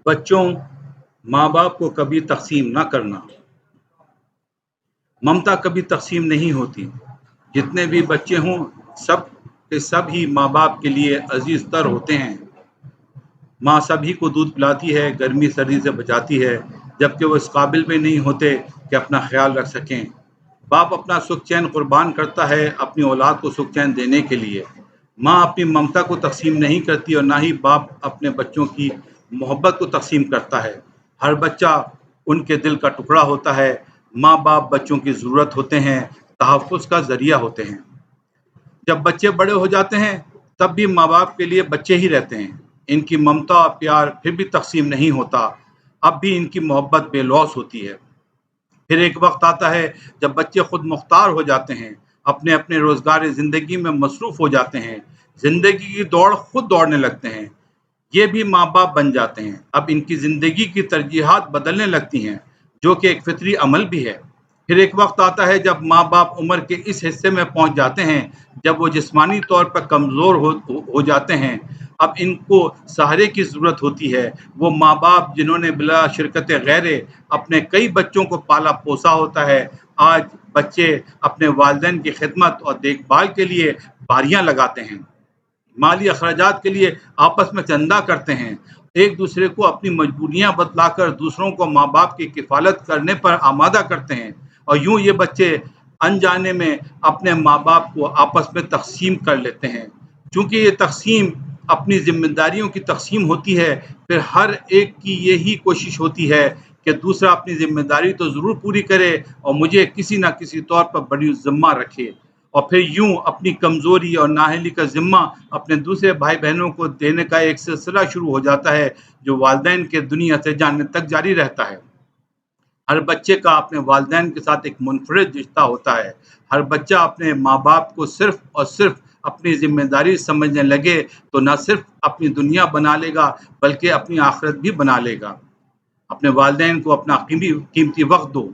بچوں ماں باپ کو کبھی تقسیم نہ کرنا۔ ممتا کبھی تقسیم نہیں ہوتی۔ جتنے بھی بچے ہوں سب کے سب ہی ماں باپ کے لیے عزیز تر ہوتے ہیں۔ ماں سبھی کو دودھ پلاتی ہے، گرمی سردی سے بچاتی ہے، جبکہ وہ اس قابل بھی نہیں ہوتے کہ اپنا خیال رکھ سکیں۔ باپ اپنا سکھ چین قربان کرتا ہے اپنی اولاد کو سکھ چین دینے کے لیے۔ ماں اپنی ممتا کو تقسیم نہیں کرتی اور نہ ہی باپ اپنے بچوں کی محبت کو تقسیم کرتا ہے۔ ہر بچہ ان کے دل کا ٹکڑا ہوتا ہے۔ ماں باپ بچوں کی ضرورت ہوتے ہیں، تحفظ کا ذریعہ ہوتے ہیں۔ جب بچے بڑے ہو جاتے ہیں تب بھی ماں باپ کے لیے بچے ہی رہتے ہیں۔ ان کی ممتا اور پیار پھر بھی تقسیم نہیں ہوتا، اب بھی ان کی محبت بے لوث ہوتی ہے۔ پھر ایک وقت آتا ہے جب بچے خود مختار ہو جاتے ہیں، اپنے اپنے روزگار زندگی میں مصروف ہو جاتے ہیں، زندگی کی دوڑ خود دوڑنے لگتے ہیں۔ یہ بھی ماں باپ بن جاتے ہیں۔ اب ان کی زندگی کی ترجیحات بدلنے لگتی ہیں، جو کہ ایک فطری عمل بھی ہے۔ پھر ایک وقت آتا ہے جب ماں باپ عمر کے اس حصے میں پہنچ جاتے ہیں جب وہ جسمانی طور پر کمزور ہو جاتے ہیں۔ اب ان کو سہارے کی ضرورت ہوتی ہے۔ وہ ماں باپ جنہوں نے بلا شرکت غیر اپنے کئی بچوں کو پالا پوسا ہوتا ہے، آج بچے اپنے والدین کی خدمت اور دیکھ بھال کے لیے باریاں لگاتے ہیں، مالی اخراجات کے لیے آپس میں چندہ کرتے ہیں، ایک دوسرے کو اپنی مجبوریاں بتلا کر دوسروں کو ماں باپ کی کفالت کرنے پر آمادہ کرتے ہیں، اور یوں یہ بچے انجانے میں اپنے ماں باپ کو آپس میں تقسیم کر لیتے ہیں۔ چونکہ یہ تقسیم اپنی ذمہ داریوں کی تقسیم ہوتی ہے، پھر ہر ایک کی یہی کوشش ہوتی ہے کہ دوسرا اپنی ذمہ داری تو ضرور پوری کرے اور مجھے کسی نہ کسی طور پر بڑی ذمہ رکھے، اور پھر یوں اپنی کمزوری اور نااہلی کا ذمہ اپنے دوسرے بھائی بہنوں کو دینے کا ایک سلسلہ شروع ہو جاتا ہے جو والدین کے دنیا سے جانے تک جاری رہتا ہے۔ ہر بچے کا اپنے والدین کے ساتھ ایک منفرد رشتہ ہوتا ہے۔ ہر بچہ اپنے ماں باپ کو صرف اور صرف اپنی ذمہ داری سمجھنے لگے تو نہ صرف اپنی دنیا بنا لے گا بلکہ اپنی آخرت بھی بنا لے گا۔ اپنے والدین کو اپنا قیمتی وقت دو،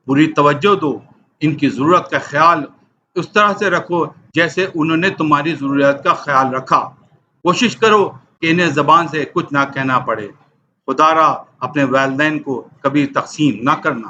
پوری توجہ دو، ان کی ضرورت کا خیال اس طرح سے رکھو جیسے انہوں نے تمہاری ضرورت کا خیال رکھا۔ کوشش کرو کہ انہیں زبان سے کچھ نہ کہنا پڑے۔ خدا را اپنے والدین کو کبھی تقسیم نہ کرنا۔